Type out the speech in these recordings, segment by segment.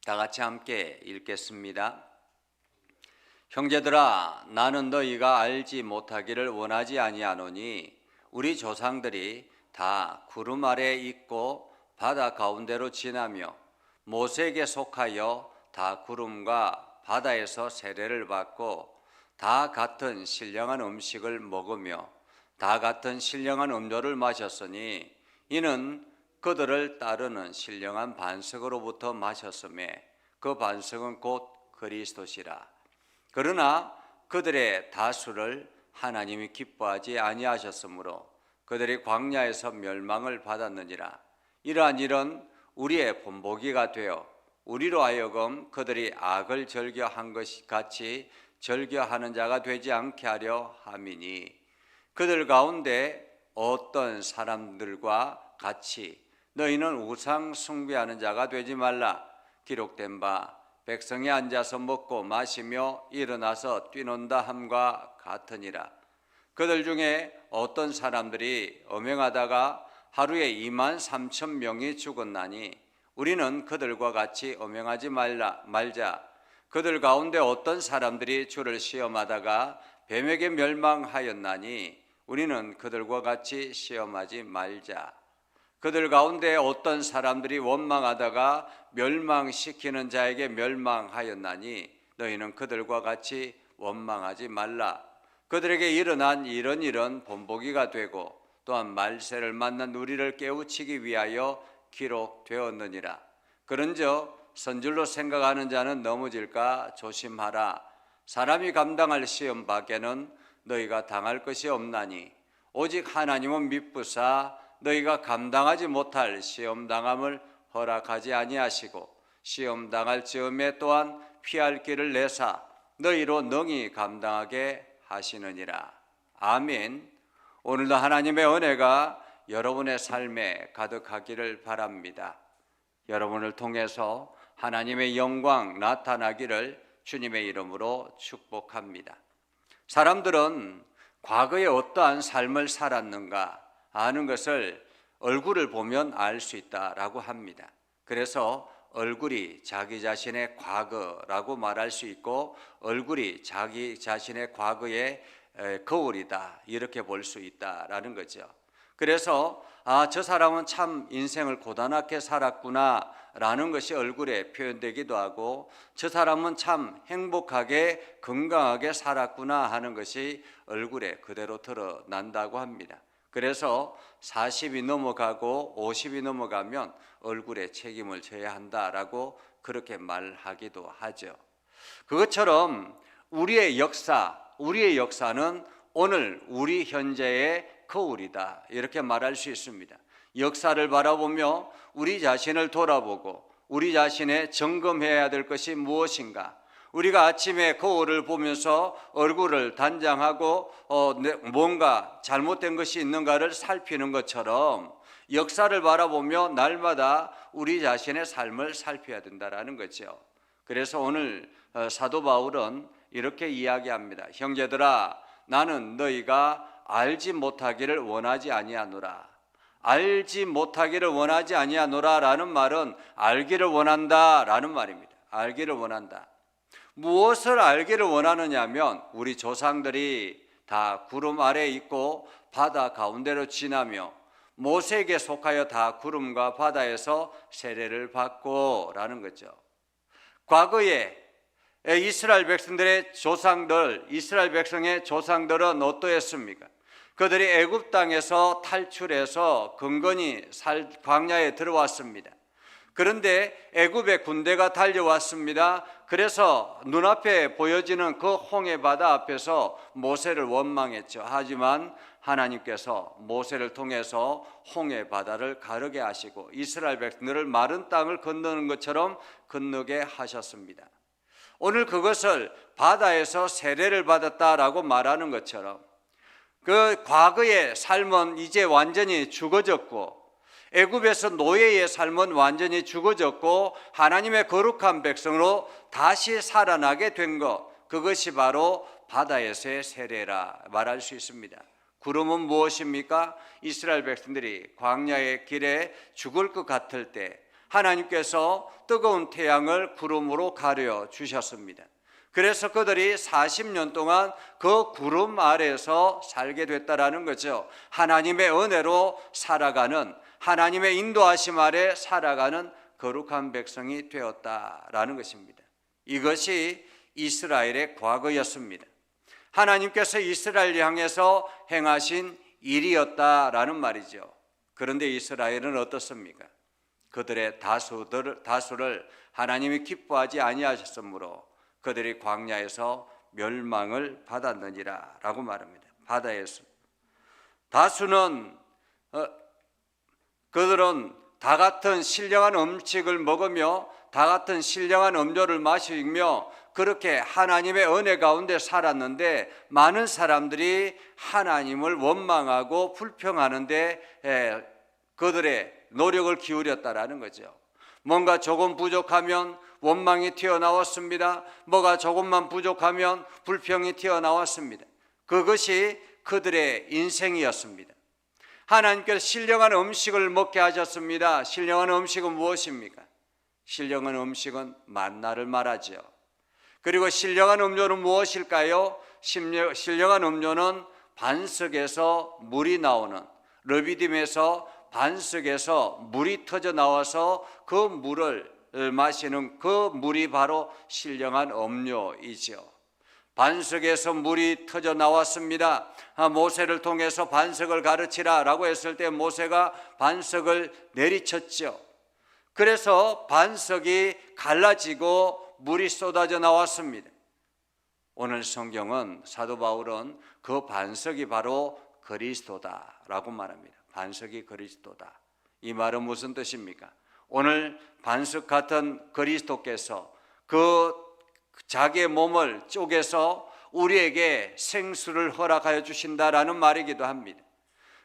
다 같이 함께 읽겠습니다. 형제들아, 나는 너희가 알지 못하기를 원하지 아니하노니 우리 조상들이 다 구름 아래에 있고 바다 가운데로 지나며 모세에게 속하여 다 구름과 바다에서 세례를 받고 다 같은 신령한 음식을 먹으며 다 같은 신령한 음료를 마셨으니 이는 그들을 따르는 신령한 반석으로부터 마셨음에 그 반석은 곧 그리스도시라. 그러나 그들의 다수를 하나님이 기뻐하지 아니하셨으므로 그들이 광야에서 멸망을 받았느니라. 이러한 일은 우리의 본보기가 되어 우리로 하여금 그들이 악을 즐겨한 것 같이 즐겨하는 자가 되지 않게 하려 함이니, 그들 가운데 어떤 사람들과 같이 너희는 우상 숭배하는 자가 되지 말라. 기록된 바 백성이 앉아서 먹고 마시며 일어나서 뛰논다 함과 같으니라. 그들 중에 어떤 사람들이 엄행하다가 하루에 23,000명이 죽었나니 우리는 그들과 같이 엄행하지 말자. 그들 가운데 어떤 사람들이 주를 시험하다가 뱀에게 멸망하였나니 우리는 그들과 같이 시험하지 말자. 그들 가운데 어떤 사람들이 원망하다가 멸망시키는 자에게 멸망하였나니 너희는 그들과 같이 원망하지 말라. 그들에게 일어난 이런 일은 본보기가 되고 또한 말세를 만난 우리를 깨우치기 위하여 기록되었느니라. 그런즉 선줄로 생각하는 자는 넘어질까 조심하라. 사람이 감당할 시험 밖에는 너희가 당할 것이 없나니 오직 하나님은 미쁘사 너희가 감당하지 못할 시험당함을 허락하지 아니하시고 시험당할 즈음에 또한 피할 길을 내사 너희로 능히 감당하게 하시느니라. 아멘. 오늘도 하나님의 은혜가 여러분의 삶에 가득하기를 바랍니다. 여러분을 통해서 하나님의 영광 나타나기를 주님의 이름으로 축복합니다. 사람들은 과거에 어떠한 삶을 살았는가 아는 것을 얼굴을 보면 알 수 있다라고 합니다. 그래서 얼굴이 자기 자신의 과거라고 말할 수 있고 얼굴이 자기 자신의 과거의 거울이다 이렇게 볼 수 있다라는 거죠. 그래서 저 사람은 참 인생을 고단하게 살았구나 라는 것이 얼굴에 표현되기도 하고 저 사람은 참 행복하게 건강하게 살았구나 하는 것이 얼굴에 그대로 드러난다고 합니다. 그래서 40이 넘어가고 50이 넘어가면 얼굴에 책임을 져야 한다라고 그렇게 말하기도 하죠. 그것처럼 우리의 역사는 오늘 우리 현재의 거울이다 이렇게 말할 수 있습니다. 역사를 바라보며 우리 자신을 돌아보고 우리 자신의 점검해야 될 것이 무엇인가. 우리가 아침에 거울을 보면서 얼굴을 단장하고 뭔가 잘못된 것이 있는가를 살피는 것처럼 역사를 바라보며 날마다 우리 자신의 삶을 살펴야 된다는 거죠. 그래서 오늘 사도 바울은 이렇게 이야기합니다. 형제들아, 나는 너희가 알지 못하기를 원하지 아니하노라. 알지 못하기를 원하지 아니하노라 라는 말은 알기를 원한다라는 말입니다. 알기를 원한다. 무엇을 알기를 원하느냐 하면 우리 조상들이 다 구름 아래에 있고 바다 가운데로 지나며 모세에게 속하여 다 구름과 바다에서 세례를 받고 라는 거죠. 과거에 이스라엘 백성의 조상들은 어떠했습니까? 그들이 애굽 땅에서 탈출해서 근근히 광야에 들어왔습니다. 그런데 애굽의 군대가 달려왔습니다. 그래서 눈앞에 보여지는 그 홍해 바다 앞에서 모세를 원망했죠. 하지만 하나님께서 모세를 통해서 홍해 바다를 가르게 하시고 이스라엘 백성들을 마른 땅을 건너는 것처럼 건너게 하셨습니다. 오늘 그것을 바다에서 세례를 받았다라고 말하는 것처럼 그 과거의 삶은 이제 완전히 죽어졌고 애굽에서 노예의 삶은 완전히 죽어졌고 하나님의 거룩한 백성으로 다시 살아나게 된 것, 그것이 바로 바다에서의 세례라 말할 수 있습니다. 구름은 무엇입니까? 이스라엘 백성들이 광야의 길에 죽을 것 같을 때 하나님께서 뜨거운 태양을 구름으로 가려 주셨습니다. 그래서 그들이 40년 동안 그 구름 아래에서 살게 됐다라는 거죠. 하나님의 은혜로 살아가는, 하나님의 인도하심 아래 살아가는 거룩한 백성이 되었다라는 것입니다. 이것이 이스라엘의 과거였습니다. 하나님께서 이스라엘을 향해서 행하신 일이었다라는 말이죠. 그런데 이스라엘은 어떻습니까? 그들의 다수를 하나님이 기뻐하지 아니하셨으므로 그들이 광야에서 멸망을 받았느니라 라고 말합니다. 바다에서 다수는 그들은 다 같은 신령한 음식을 먹으며 다 같은 신령한 음료를 마시며 그렇게 하나님의 은혜 가운데 살았는데, 많은 사람들이 하나님을 원망하고 불평하는데 그들의 노력을 기울였다라는 거죠. 뭔가 조금 부족하면 원망이 튀어나왔습니다. 뭐가 조금만 부족하면 불평이 튀어나왔습니다. 그것이 그들의 인생이었습니다. 하나님께서 신령한 음식을 먹게 하셨습니다. 신령한 음식은 무엇입니까? 신령한 음식은 만나를 말하죠. 그리고 신령한 음료는 무엇일까요? 신령한 음료는 반석에서 물이 나오는, 르비딤에서 반석에서 물이 터져 나와서 그 물을 마시는 그 물이 바로 신령한 음료이죠. 반석에서 물이 터져 나왔습니다. 모세를 통해서 반석을 가르치라 라고 했을 때 모세가 반석을 내리쳤죠. 그래서 반석이 갈라지고 물이 쏟아져 나왔습니다. 오늘 성경은, 사도 바울은 그 반석이 바로 그리스도다라고 말합니다. 반석이 그리스도다. 이 말은 무슨 뜻입니까? 오늘 반석 같은 그리스도께서 그 자기의 몸을 쪼개서 우리에게 생수를 허락하여 주신다라는 말이기도 합니다.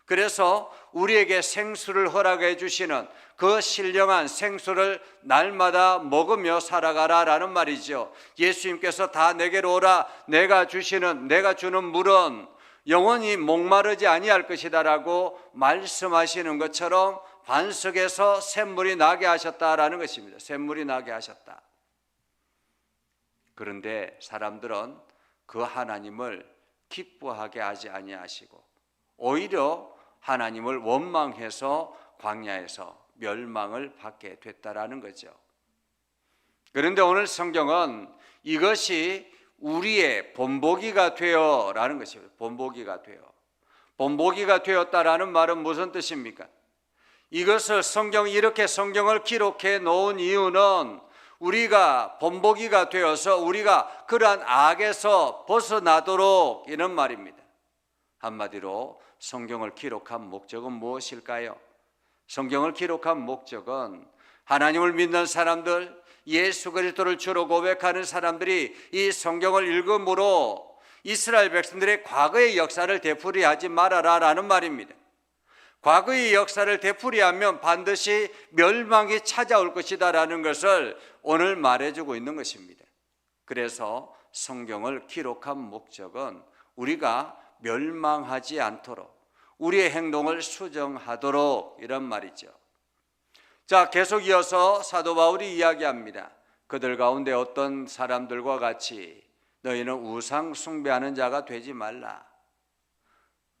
그래서 우리에게 생수를 허락해 주시는 그 신령한 생수를 날마다 먹으며 살아가라라는 말이죠. 예수님께서 다 내게로 오라, 내가 주는 물은 영원히 목마르지 아니할 것이다라고 말씀하시는 것처럼 반석에서 샘물이 나게 하셨다라는 것입니다. 샘물이 나게 하셨다. 그런데 사람들은 그 하나님을 기뻐하게 하지 아니하시고 오히려 하나님을 원망해서 광야에서 멸망을 받게 됐다라는 거죠. 그런데 오늘 성경은 이것이 우리의 본보기가 되어라는 것입니다. 본보기가 되어. 본보기가 되었다라는 말은 무슨 뜻입니까? 이것을 성경이 이렇게 성경을 기록해 놓은 이유는 우리가 본보기가 되어서 우리가 그러한 악에서 벗어나도록, 이런 말입니다. 한마디로 성경을 기록한 목적은 무엇일까요? 성경을 기록한 목적은 하나님을 믿는 사람들, 예수 그리스도를 주로 고백하는 사람들이 이 성경을 읽음으로 이스라엘 백성들의 과거의 역사를 되풀이하지 말아라라는 말입니다. 과거의 역사를 되풀이하면 반드시 멸망이 찾아올 것이다라는 것을 오늘 말해주고 있는 것입니다. 그래서 성경을 기록한 목적은 우리가 멸망하지 않도록, 우리의 행동을 수정하도록, 이런 말이죠. 자, 계속 이어서 사도 바울이 이야기합니다. 그들 가운데 어떤 사람들과 같이 너희는 우상 숭배하는 자가 되지 말라.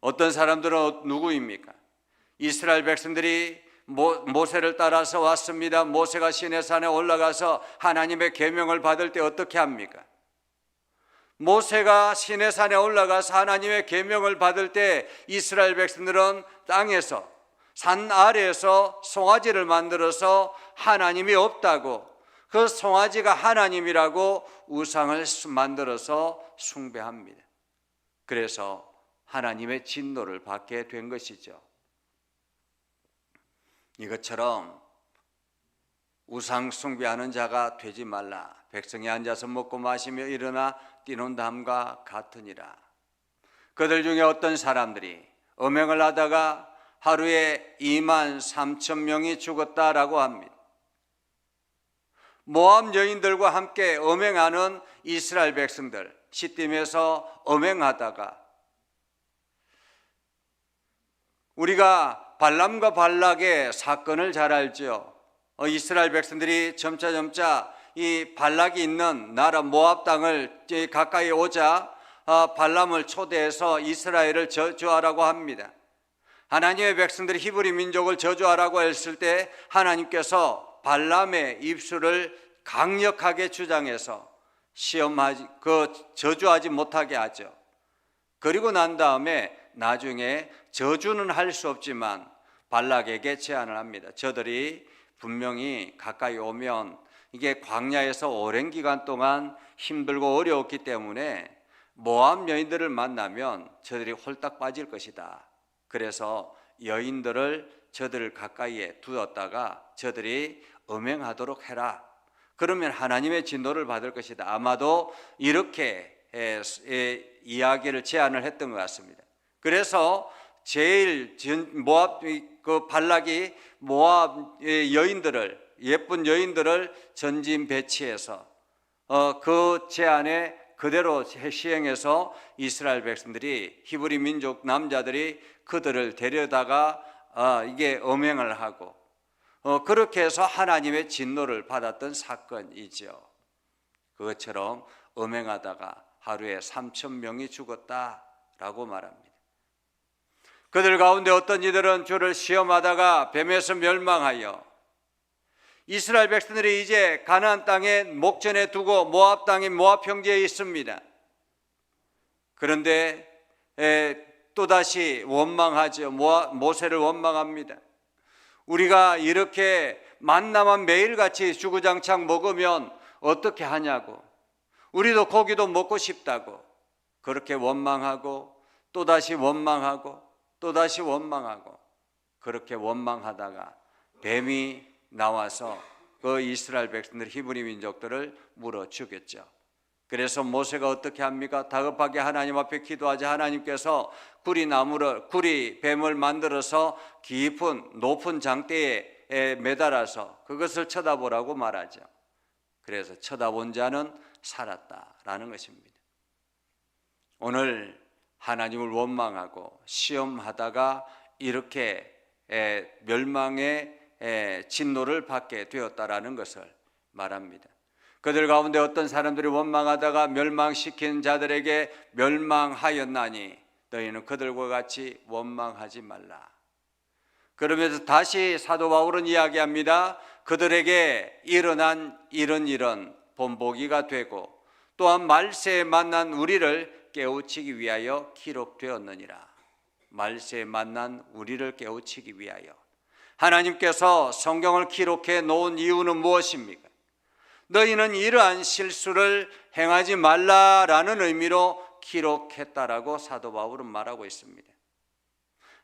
어떤 사람들은 누구입니까? 이스라엘 백성들이 모세를 따라서 왔습니다. 모세가 시내산에 올라가서 하나님의 계명을 받을 때 어떻게 합니까? 모세가 시내산에 올라가서 하나님의 계명을 받을 때 이스라엘 백성들은 땅에서, 산 아래에서 송아지를 만들어서 하나님이 없다고, 그 송아지가 하나님이라고 우상을 만들어서 숭배합니다. 그래서 하나님의 진노를 받게 된 것이죠. 이것처럼 우상 숭배하는 자가 되지 말라. 백성이 앉아서 먹고 마시며 일어나 뛰는 담과 같으니라. 그들 중에 어떤 사람들이 음행을 하다가 하루에 23,000명이 죽었다라고 합니다. 모압 여인들과 함께 음행하는 이스라엘 백성들, 시딤에서 음행하다가, 우리가 발람과 발락의 사건을 잘 알죠. 이스라엘 백성들이 점차 이 발락이 있는 나라 모압 땅을 가까이 오자 발람을 초대해서 이스라엘을 저주하라고 합니다. 하나님의 백성들이 히브리 민족을 저주하라고 했을 때 하나님께서 발람의 입술을 강력하게 주장해서 저주하지 못하게 하죠. 그리고 난 다음에 나중에 저주는 할 수 없지만 발락에게 제안을 합니다. 저들이 분명히 가까이 오면 이게 광야에서 오랜 기간 동안 힘들고 어려웠기 때문에 모압 여인들을 만나면 저들이 홀딱 빠질 것이다. 그래서 여인들을 저들을 가까이에 두었다가 저들이 음행하도록 해라. 그러면 하나님의 진노를 받을 것이다. 아마도 이렇게 이야기를 제안을 했던 것 같습니다. 그래서 제일 모압 발락이 모압의 여인들을, 예쁜 여인들을 전진 배치해서 그 제안에 그대로 시행해서 이스라엘 백성들이, 히브리 민족 남자들이 그들을 데려다가 이게 음행을 하고 그렇게 해서 하나님의 진노를 받았던 사건이죠. 그것처럼 음행하다가 하루에 3,000명이 죽었다라고 말합니다. 그들 가운데 어떤 이들은 주를 시험하다가 뱀에서 멸망하여, 이스라엘 백성들이 이제 가나안 땅에 목전에 두고 모압 땅인 모압 평지에 있습니다. 그런데 또다시 원망하죠. 모세를 원망합니다. 우리가 이렇게 만나만 매일같이 주구장창 먹으면 어떻게 하냐고, 우리도 고기도 먹고 싶다고 그렇게 원망하고 또다시 원망하고 또다시 원망하고, 그렇게 원망하다가 뱀이 나와서 그 이스라엘 백성들, 히브리 민족들을 물어 죽였죠. 그래서 모세가 어떻게 합니까? 다급하게 하나님 앞에 기도하자 하나님께서 구리 뱀을 만들어서 깊은 높은 장대에 매달아서 그것을 쳐다보라고 말하죠. 그래서 쳐다본 자는 살았다라는 것입니다. 오늘 하나님을 원망하고 시험하다가 이렇게 멸망의 진노를 받게 되었다라는 것을 말합니다. 그들 가운데 어떤 사람들이 원망하다가 멸망시킨 자들에게 멸망하였나니 너희는 그들과 같이 원망하지 말라. 그러면서 다시 사도 바울은 이야기합니다. 그들에게 일어난 이런 본보기가 되고 또한 말세에 만난 우리를 깨우치기 위하여 기록되었느니라. 말세에 만난 우리를 깨우치기 위하여. 하나님께서 성경을 기록해 놓은 이유는 무엇입니까? 너희는 이러한 실수를 행하지 말라라는 의미로 기록했다라고 사도 바울은 말하고 있습니다.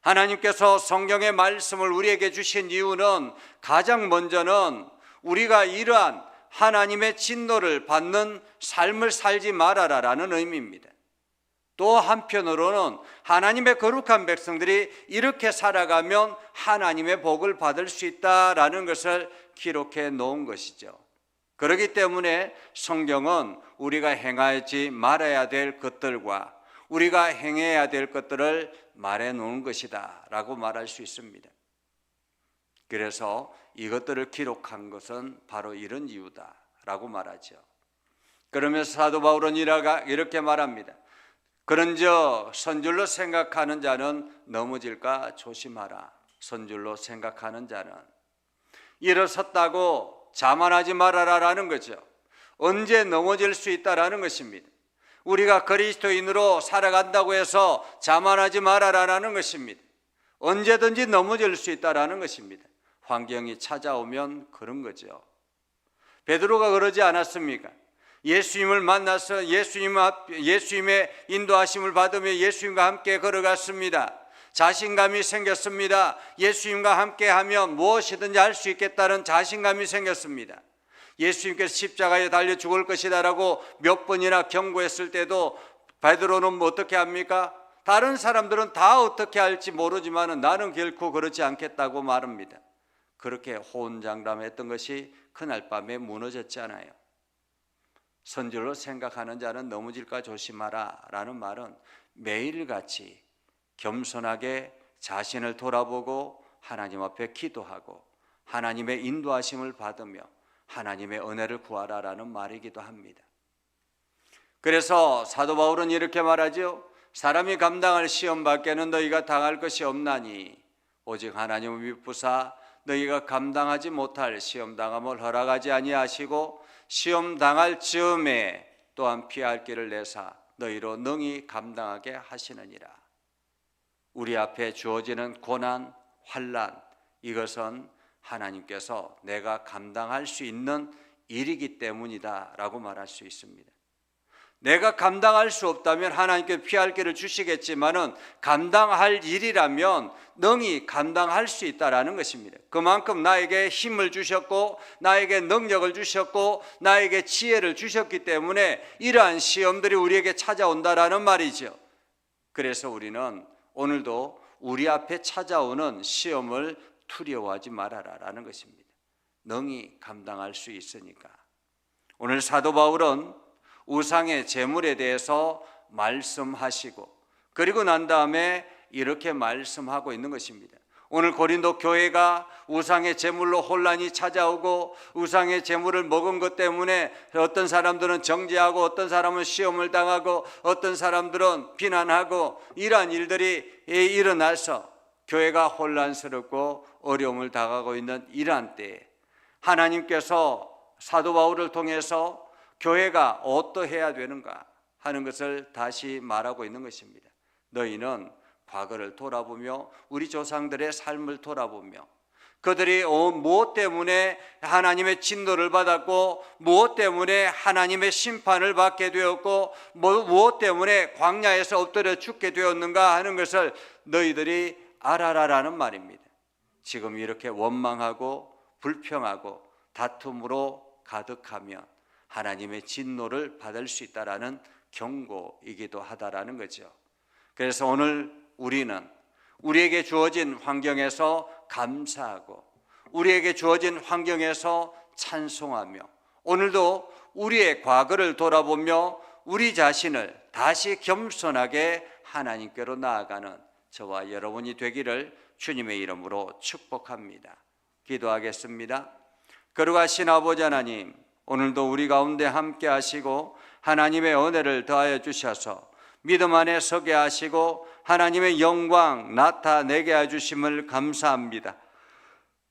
하나님께서 성경의 말씀을 우리에게 주신 이유는 가장 먼저는 우리가 이러한 하나님의 진노를 받는 삶을 살지 말아라라는 의미입니다. 또 한편으로는 하나님의 거룩한 백성들이 이렇게 살아가면 하나님의 복을 받을 수 있다라는 것을 기록해 놓은 것이죠. 그렇기 때문에 성경은 우리가 행하지 말아야 될 것들과 우리가 행해야 될 것들을 말해 놓은 것이다 라고 말할 수 있습니다. 그래서 이것들을 기록한 것은 바로 이런 이유다 라고 말하죠. 그러면서 사도 바울은 이렇게 말합니다. 그런즉 선줄로 생각하는 자는 넘어질까 조심하라. 선줄로 생각하는 자는 일어섰다고 자만하지 말아라라는 거죠. 언제 넘어질 수 있다라는 것입니다. 우리가 그리스도인으로 살아간다고 해서 자만하지 말아라라는 것입니다. 언제든지 넘어질 수 있다라는 것입니다. 환경이 찾아오면 그런 거죠. 베드로가 그러지 않았습니까? 예수님을 만나서 예수님의 인도하심을 받으며 예수님과 함께 걸어갔습니다. 자신감이 생겼습니다. 예수님과 함께 하면 무엇이든지 할 수 있겠다는 자신감이 생겼습니다. 예수님께서 십자가에 달려 죽을 것이다 라고 몇 번이나 경고했을 때도 베드로는 어떻게 합니까? 다른 사람들은 다 어떻게 할지 모르지만 나는 결코 그렇지 않겠다고 말합니다. 그렇게 호언장담했던 것이 그날 밤에 무너졌잖아요. 선줄로 생각하는 자는 넘어질까 조심하라 라는 말은 매일같이 겸손하게 자신을 돌아보고 하나님 앞에 기도하고 하나님의 인도하심을 받으며 하나님의 은혜를 구하라라는 말이기도 합니다. 그래서 사도 바울은 이렇게 말하죠. 사람이 감당할 시험 밖에는 너희가 당할 것이 없나니 오직 하나님을 믿부사 너희가 감당하지 못할 시험 당함을 허락하지 아니하시고 시험 당할 즈음에 또한 피할 길을 내사 너희로 능히 감당하게 하시느니라. 우리 앞에 주어지는 고난, 환난, 이것은 하나님께서 내가 감당할 수 있는 일이기 때문이다 라고 말할 수 있습니다. 내가 감당할 수 없다면 하나님께 피할 길을 주시겠지만은 감당할 일이라면 능히 감당할 수 있다라는 것입니다. 그만큼 나에게 힘을 주셨고 나에게 능력을 주셨고 나에게 지혜를 주셨기 때문에 이러한 시험들이 우리에게 찾아온다라는 말이죠. 그래서 우리는 오늘도 우리 앞에 찾아오는 시험을 두려워하지 말아라라는 것입니다. 능히 감당할 수 있으니까. 오늘 사도 바울은 우상의 제물에 대해서 말씀하시고 그리고 난 다음에 이렇게 말씀하고 있는 것입니다. 오늘 고린도 교회가 우상의 제물로 혼란이 찾아오고 우상의 제물을 먹은 것 때문에 어떤 사람들은 정죄하고 어떤 사람은 시험을 당하고 어떤 사람들은 비난하고 이러한 일들이 일어나서 교회가 혼란스럽고 어려움을 당하고 있는 이러한 때에 하나님께서 사도 바울을 통해서 교회가 어떠해야 되는가 하는 것을 다시 말하고 있는 것입니다. 너희는 과거를 돌아보며 우리 조상들의 삶을 돌아보며 그들이 무엇 때문에 하나님의 진노를 받았고 무엇 때문에 하나님의 심판을 받게 되었고 무엇 때문에 광야에서 엎드려 죽게 되었는가 하는 것을 너희들이 알아라라는 말입니다. 지금 이렇게 원망하고 불평하고 다툼으로 가득하면 하나님의 진노를 받을 수 있다라는 경고이기도 하다라는 거죠. 그래서 오늘 우리는 우리에게 주어진 환경에서 감사하고 우리에게 주어진 환경에서 찬송하며 오늘도 우리의 과거를 돌아보며 우리 자신을 다시 겸손하게 하나님께로 나아가는 저와 여러분이 되기를 주님의 이름으로 축복합니다. 기도하겠습니다. 거룩하신 아버지 하나님, 오늘도 우리 가운데 함께 하시고 하나님의 은혜를 더하여 주셔서 믿음 안에 서게 하시고 하나님의 영광 나타내게 해주심을 감사합니다.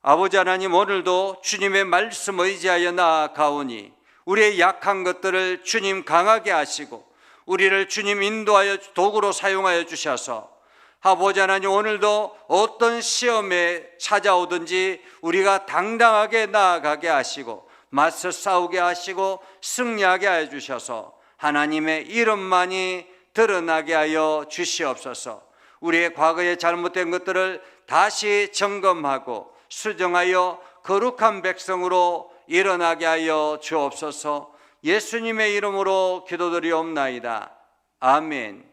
아버지 하나님, 오늘도 주님의 말씀 의지하여 나아가오니 우리의 약한 것들을 주님 강하게 하시고 우리를 주님 인도하여 도구로 사용하여 주셔서 아버지 하나님, 오늘도 어떤 시험에 찾아오든지 우리가 당당하게 나아가게 하시고 맞서 싸우게 하시고 승리하게 하여 주셔서 하나님의 이름만이 드러나게 하여 주시옵소서. 우리의 과거의 잘못된 것들을 다시 점검하고 수정하여 거룩한 백성으로 일어나게 하여 주옵소서. 예수님의 이름으로 기도드리옵나이다. 아멘.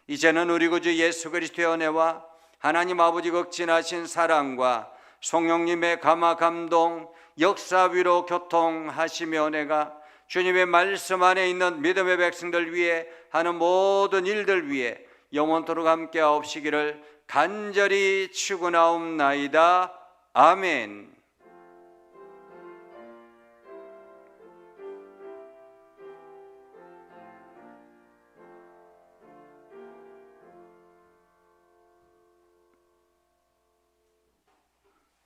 이제는 우리 구주 예수 그리스도의 은혜와 하나님 아버지 극진하신 사랑과 성령님의 감화 감동 역사 위로 교통하시며 은혜가 주님의 말씀 안에 있는 믿음의 백성들 위해 하는 모든 일들 위해 영원토록 함께 하옵시기를 간절히 축원하옵나이다. 아멘.